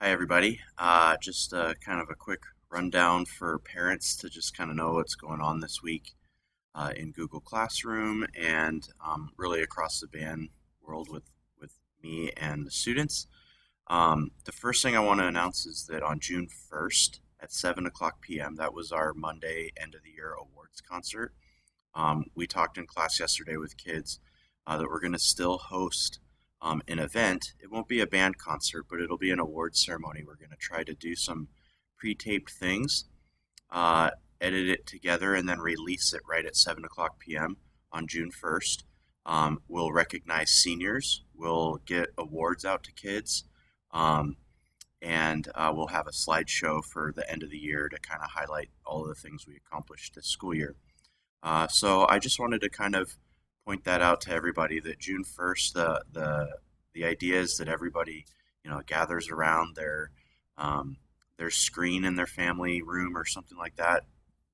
Hi, everybody. Just kind of a quick rundown for parents to just kind of know what's going on this week in Google Classroom and really across the band world with me and the students. The first thing I want to announce is that on June 1st at 7 o'clock p.m., that was our Monday end of the year awards concert. We talked in class yesterday with kids that we're going to still host an event. It won't be a band concert, but it'll be an award ceremony. We're going to try to do some pre-taped things, uh, edit it together, and then release it right at 7 o'clock p.m. on June 1st. We'll recognize seniors. We'll get awards out to kids. Um, and we'll have a slideshow for the end of the year to kind of highlight all of the things we accomplished this school year. So I just wanted to kind of point that out to everybody that June 1st, the idea is that everybody, gathers around their screen in their family room or something like that,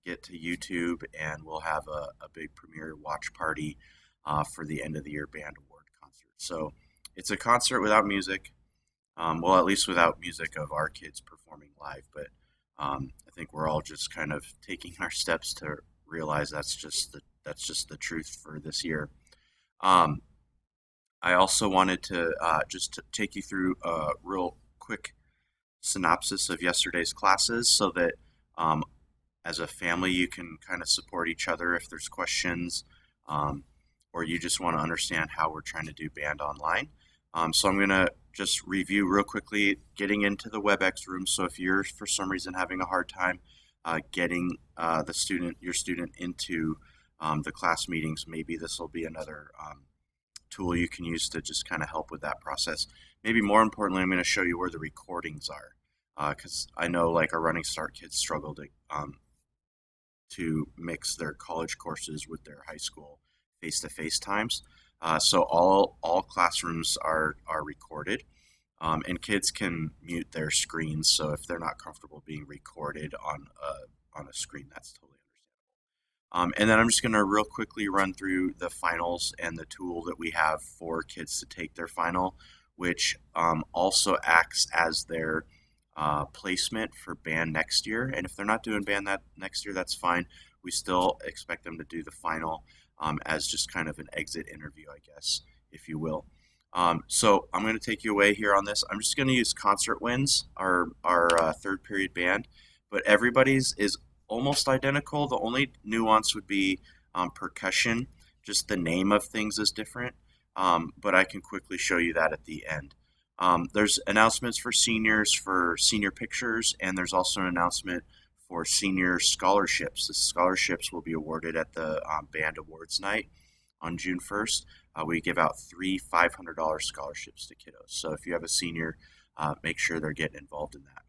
get to YouTube, and we'll have a big premiere watch party for the end of the year band award concert. So it's a concert without music, well, at least without music of our kids performing live, but I think we're all just kind of taking our steps to realize that's just the truth for this year. Um, I also wanted to just to take you through a real quick synopsis of yesterday's classes, so that um, as a family you can kind of support each other if there's questions, um, or you just want to understand how we're trying to do band online. So I'm going to just review real quickly getting into the WebEx room. So if you're for some reason having a hard time getting your student into the class meetings, maybe this will be another tool you can use to just kind of help with that process. Maybe more importantly, I'm going to show you where the recordings are, because I know like our Running Start kids struggle to mix their college courses with their high school face-to-face times. So all classrooms are recorded, and kids can mute their screens. So if they're not comfortable being recorded on a screen, that's totally understandable. And then I'm just going to real quickly run through the finals and the tool that we have for kids to take their final, which also acts as their placement for band next year. And if they're not doing band that next year, that's fine. We still expect them to do the final as just kind of an exit interview, I guess, if you will. So I'm going to take you away here on this. I'm just going to use Concert Wins, our third period band, but everybody's is almost identical. The only nuance would be percussion. Just the name of things is different, but I can quickly show you that at the end. There's announcements for seniors for senior pictures, and there's also an announcement for senior scholarships. The scholarships will be awarded at the band awards night on June 1st. We give out three $500 scholarships to kiddos. So if you have a senior, make sure they're getting involved in that.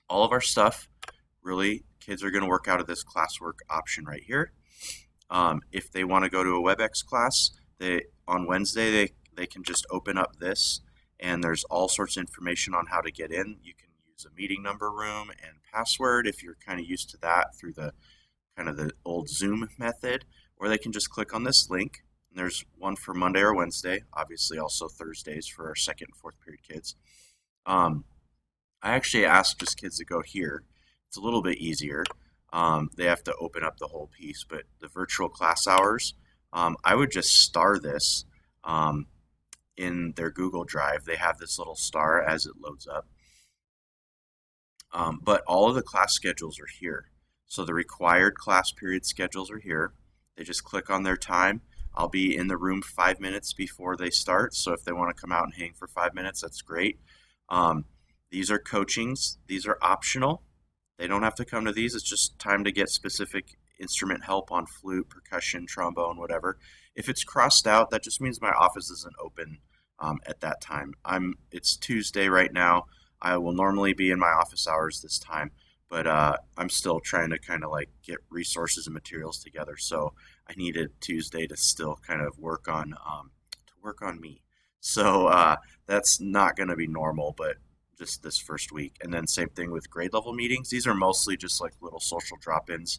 All of our stuff, really, kids are going to work out of this classwork option right here. If they want to go to a WebEx class, on Wednesday they can just open up this, and there's all sorts of information on how to get in. You can use a meeting number, room, and password if you're kind of used to that through the kind of the old Zoom method, or they can just click on this link. And there's one for Monday or Wednesday, obviously also Thursdays for our second and fourth period kids. I actually asked just kids to go here. It's a little bit easier. They have to open up the whole piece, but the virtual class hours, I would just star this in their Google Drive. They have this little star as it loads up. But all of the class schedules are here. So the required class period schedules are here. They just click on their time. I'll be in the room 5 minutes before they start. So if they want to come out and hang for 5 minutes, that's great. These are coachings. These are optional. They don't have to come to these. It's just time to get specific instrument help on flute, percussion, trombone, whatever. If it's crossed out, that just means my office isn't open at that time. It's Tuesday right now. I will normally be in my office hours this time, but I'm still trying to kind of like get resources and materials together. So I needed Tuesday to still kind of work on me. So that's not going to be normal, but just this first week. And then same thing with grade level meetings. These are mostly just like little social drop-ins.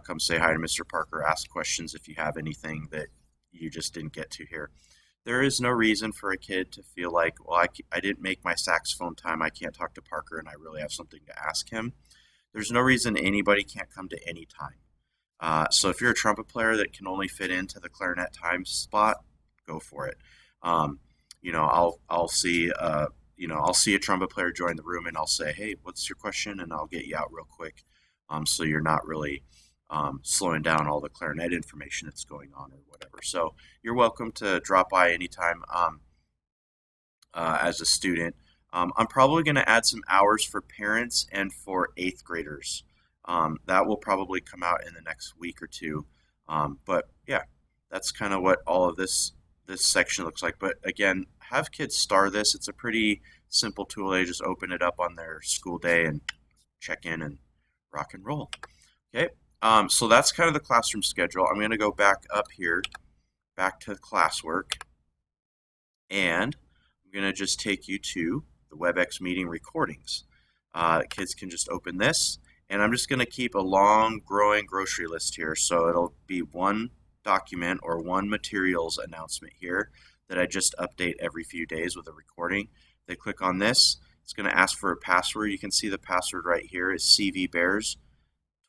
Come say hi to Mr. Parker, ask questions if you have anything that you just didn't get to here. There is no reason for a kid to feel like, well, I didn't make my saxophone time. I can't talk to Parker and I really have something to ask him. There's no reason anybody can't come to any time. So if you're a trumpet player that can only fit into the clarinet time spot, go for it. Um, I'll see a trumpet player join the room and I'll say, hey, what's your question? And I'll get you out real quick. So you're not really slowing down all the clarinet information that's going on or whatever. So you're welcome to drop by anytime as a student. I'm probably going to add some hours for parents and for eighth graders. That will probably come out in the next week or two. But yeah, that's kind of what all of this section looks like. But again, have kids star this. It's a pretty simple tool. They just open it up on their school day and check in and rock and roll. Okay, so that's kind of the classroom schedule. I'm going to go back up here, back to classwork, and I'm going to just take you to the WebEx meeting recordings. Kids can just open this, and I'm just going to keep a long growing grocery list here. So it'll be one document or one materials announcement here that I just update every few days with a recording. They click on this, it's going to ask for a password. You can see the password right here is CV Bears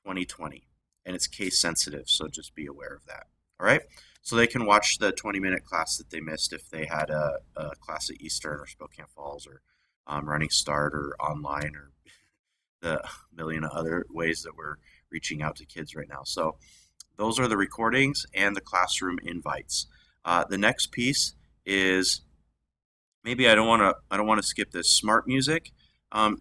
2020, and it's case sensitive, so just be aware of that. All right, so they can watch the 20-minute class that they missed if they had a class at Eastern or Spokane Falls or Running Start or online or the million other ways that we're reaching out to kids right now. So those are the recordings and the classroom invites. The next piece is, maybe I don't want to skip this, smart music.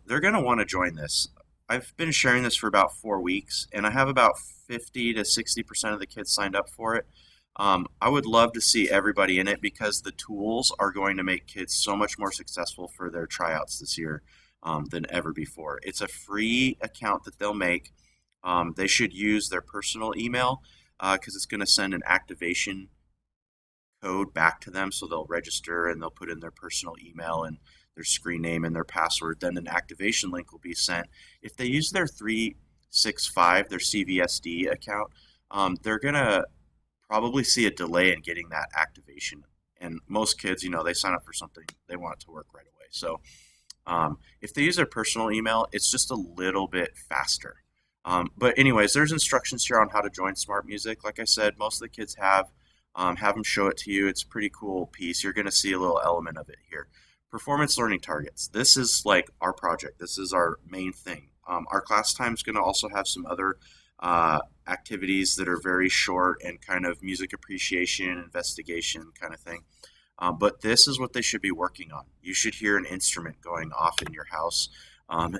They're going to want to join this. I've been sharing this for about 4 weeks, and I have about 50 to 60% of the kids signed up for it. I would love to see everybody in it because the tools are going to make kids so much more successful for their tryouts this year than ever before. It's a free account that they'll make. They should use their personal email because it's going to send an activation code back to them, so they'll register and they'll put in their personal email and their screen name and their password. Then an activation link will be sent. If they use their 365, their CVSD account, they're going to probably see a delay in getting that activation. And most kids, they sign up for something, they want it to work right away. So if they use their personal email, it's just a little bit faster. But anyways, there's instructions here on how to join Smart Music. Like I said, most of the kids have them show it to you. It's a pretty cool piece. You're going to see a little element of it here. Performance learning targets. This is like our project. This is our main thing. Our class time is going to also have some other activities that are very short and kind of music appreciation, investigation kind of thing. But this is what they should be working on. You should hear an instrument going off in your house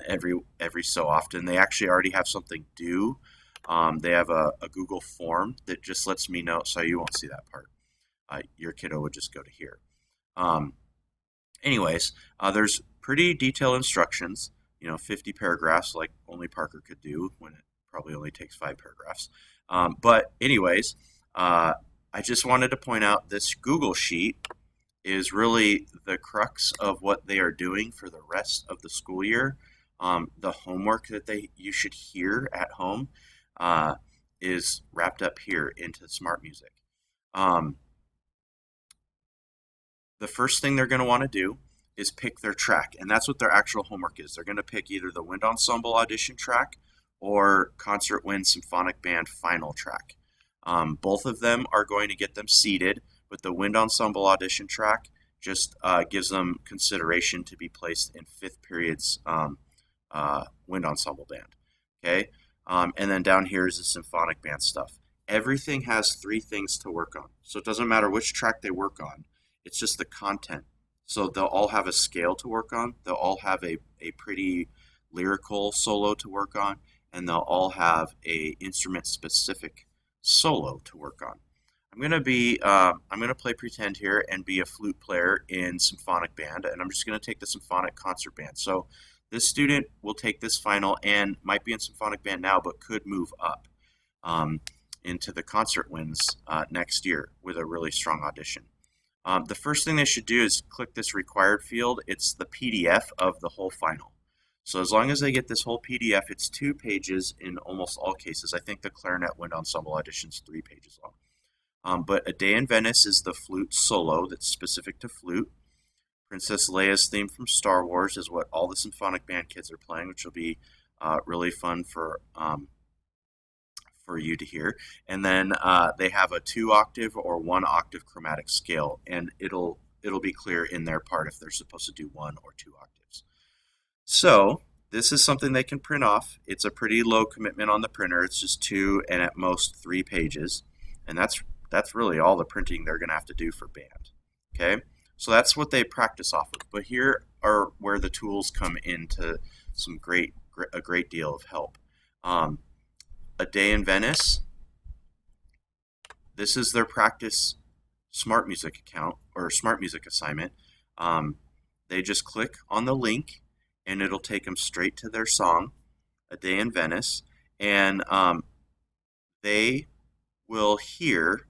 every so often. They actually already have something due. They have a Google form that just lets me know, so you won't see that part. Your kiddo would just go to here. Anyways, there's pretty detailed instructions, 50 paragraphs like only Parker could do when it probably only takes 5 paragraphs. But anyways, I just wanted to point out this Google Sheet is really the crux of what they are doing for the rest of the school year. The homework that you should hear at home is wrapped up here into Smart Music. The first thing they're going to want to do is pick their track, and that's what their actual homework is. They're going to pick either the Wind Ensemble audition track or Concert Wind Symphonic Band final track. Both of them are going to get them seated, but the Wind Ensemble audition track just gives them consideration to be placed in 5th period's Wind Ensemble Band. Okay, and then down here is the Symphonic Band stuff. Everything has 3 things to work on, so it doesn't matter which track they work on. It's just the content. So they'll all have a scale to work on. They'll all have a pretty lyrical solo to work on, and they'll all have a instrument-specific solo to work on. I'm gonna play pretend here and be a flute player in Symphonic Band, and I'm just gonna take the Symphonic Concert Band. So this student will take this final and might be in Symphonic Band now, but could move up into the Concert Winds next year with a really strong audition. The first thing they should do is click this required field. It's the PDF of the whole final. So as long as they get this whole PDF, it's 2 pages in almost all cases. I think the Clarinet Wind Ensemble audition is 3 pages long. But A Day in Venice is the flute solo that's specific to flute. Princess Leia's theme from Star Wars is what all the symphonic band kids are playing, which will be really fun for you to hear. And then they have a 2-octave or 1-octave chromatic scale, and it'll be clear in their part if they're supposed to do 1 or 2 octaves. So this is something they can print off. It's a pretty low commitment on the printer. It's just 2 and at most 3 pages, and that's really all the printing they're going to have to do for band. Okay, so that's what they practice off of. But here are where the tools come into a great deal of help. A Day in Venice. This is their practice Smart Music account or Smart Music assignment. They just click on the link and it'll take them straight to their song, A Day in Venice, and they will hear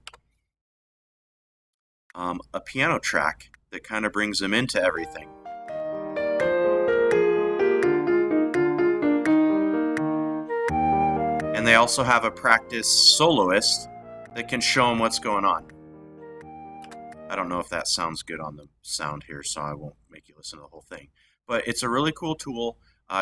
a piano track that kind of brings them into everything. And they also have a practice soloist that can show them what's going on. I don't know if that sounds good on the sound here, so I won't make you listen to the whole thing. But it's a really cool tool.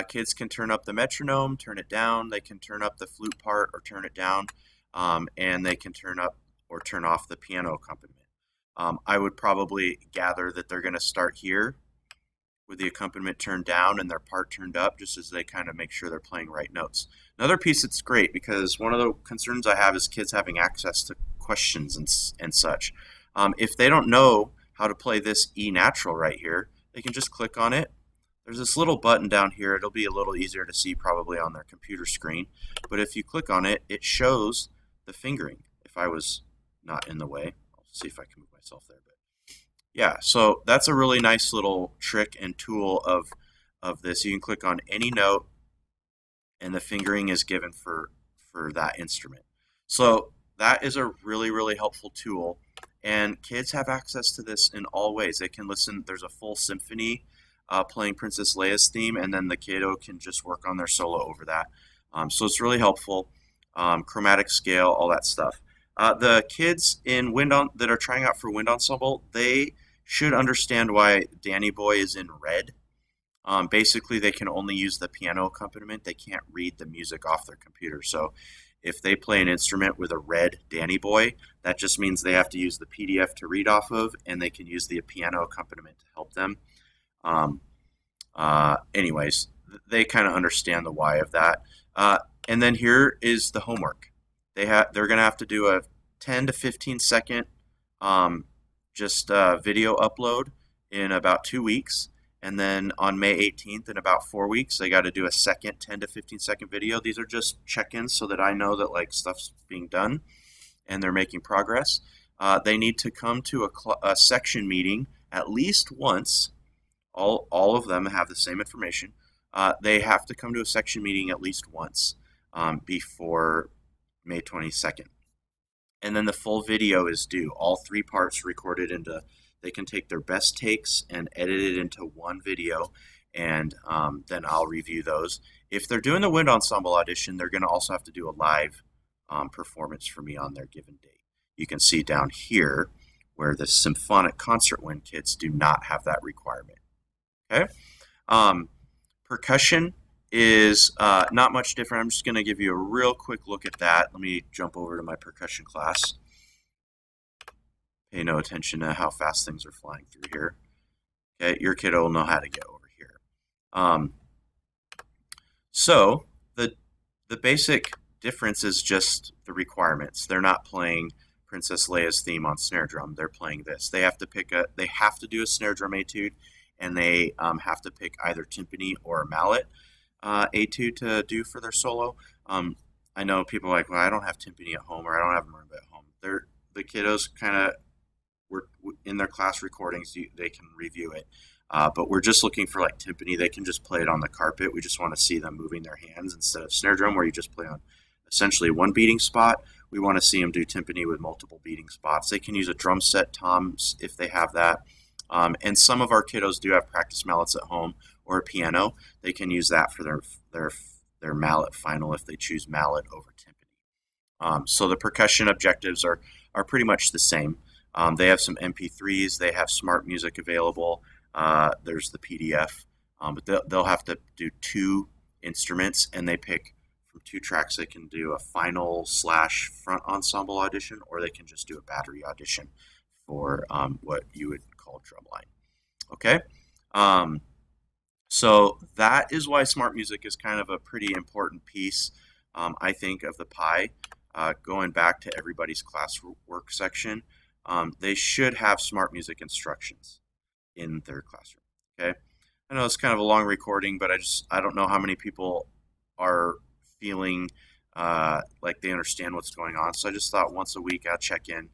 Kids can turn up the metronome, turn it down. They can turn up the flute part or turn it down. And they can turn up or turn off the piano accompaniment. I would probably gather that they're going to start here with the accompaniment turned down and their part turned up, just as they kind of make sure they're playing right notes. Another piece that's great, because one of the concerns I have is kids having access to questions and such. If they don't know how to play this E natural right here, they can just click on it. There's this little button down here. It'll be a little easier to see probably on their computer screen. But if you click on it, it shows the fingering. If I was not in the way, I'll see if I can move myself there. But yeah, so that's a really nice little trick and tool of this. You can click on any note, and the fingering is given for that instrument. So that is a really, really helpful tool. And kids have access to this in all ways. They can listen. There's a full symphony playing Princess Leia's theme, and then the kiddo can just work on their solo over that. So it's really helpful. Chromatic scale, all that stuff. The kids in that are trying out for Wind Ensemble, they should understand why Danny Boy is in red. Basically, they can only use the piano accompaniment. They can't read the music off their computer. So if they play an instrument with a red Danny Boy, that just means they have to use the PDF to read off of, and they can use the piano accompaniment to help them. Anyways, they kind of understand the why of that. And then here is the homework. They're going to have to do a 10 to 15 second video upload in about 2 weeks. And then on May 18th, in about 4 weeks, they got to do a second 10 to 15 second video. These are just check-ins so that I know that like stuff's being done and they're making progress. They need to come to a section meeting at least once. All of them have the same information. They have to come to a section meeting at least once before May 22nd. And then the full video is due. All 3 parts recorded into. They can take their best takes and edit it into one video, and then I'll review those. If they're doing the Wind Ensemble audition, they're going to also have to do a live performance for me on their given date. You can see down here where the symphonic concert wind kids do not have that requirement. Okay, percussion is not much different. I'm just going to give you a real quick look at that. Let me jump over to my percussion class. Pay no attention to how fast things are flying through here. Okay, your kiddo will know how to get over here. So the basic difference is just the requirements. They're not playing Princess Leia's theme on snare drum. They're playing this. They have to do a snare drum etude, and they have to pick either timpani or mallet etude to do for their solo. I know people are like, well, I don't have timpani at home, or I don't have marimba at home. The kiddos kind of were in their class recordings. They can review it, but we're just looking for like timpani. They can just play it on the carpet. We just want to see them moving their hands instead of snare drum, where you just play on essentially one beating spot. We want to see them do timpani with multiple beating spots. They can use a drum set toms if they have that. And some of our kiddos do have practice mallets at home or a piano. They can use that for their mallet final if they choose mallet over timpani. So the percussion objectives are are pretty much the same. They have some MP3s, they have smart music available. There's the PDF, but they'll have to do two instruments, and they pick from two tracks. They can do a final slash front ensemble audition, or they can just do a battery audition for what you would call drumline. Okay. Um, so that is why smart music is kind of a pretty important piece, I think, of the pie. Going back to everybody's classwork section, they should have smart music instructions in their classroom. Okay. I know it's kind of a long recording, but I don't know how many people are feeling like they understand what's going on. So I just thought once a week I'll check in.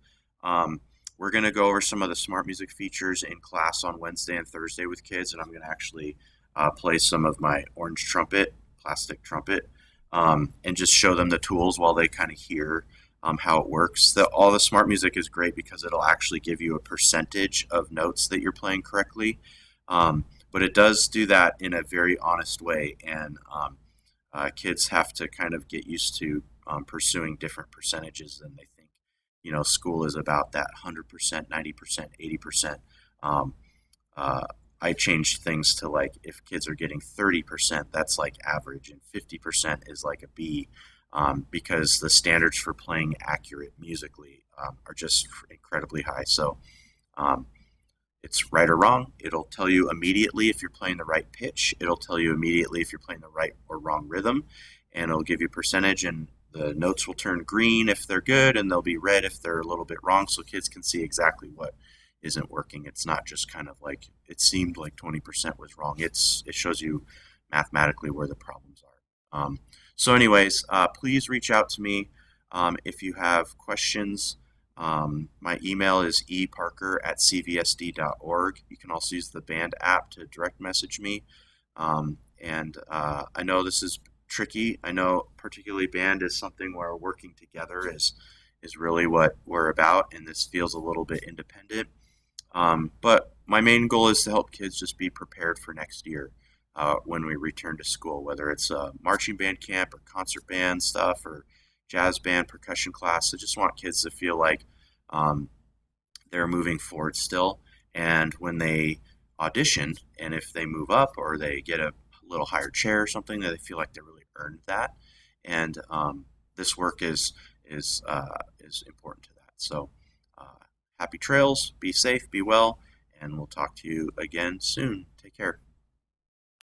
We're going to go over some of the smart music features in class on Wednesday and Thursday with kids, and I'm going to actually play some of my orange trumpet, plastic trumpet, and just show them the tools while they kind of hear how it works. All the smart music is great because it'll actually give you a percentage of notes that you're playing correctly. But it does do that in a very honest way, and kids have to kind of get used to pursuing different percentages than they think. School is about that 100%, 90%, 80%. I changed things to, like, if kids are getting 30%, that's like average, and 50% is like a B, because the standards for playing accurate musically are just incredibly high. So it's right or wrong. It'll tell you immediately if you're playing the right pitch. It'll tell you immediately if you're playing the right or wrong rhythm, and it'll give you percentage, and the notes will turn green if they're good, and they'll be red if they're a little bit wrong, so kids can see exactly what isn't working. It's not just kind of like it seemed like 20% was wrong. It shows you mathematically where the problems are. So anyways, please reach out to me if you have questions. My email is eparker@cvsd.org. You can also use the Band app to direct message me. And I know this is tricky. I know particularly Band is something where working together is really what we're about, and this feels a little bit independent. But my main goal is to help kids just be prepared for next year when we return to school, whether it's a marching band camp or concert band stuff or jazz band, percussion class. I just want kids to feel like they're moving forward still. And when they audition, and if they move up or they get a little higher chair or something, that they feel like they really earned that. And this work is important to that. So happy trails, be safe, be well, and we'll talk to you again soon. Take care.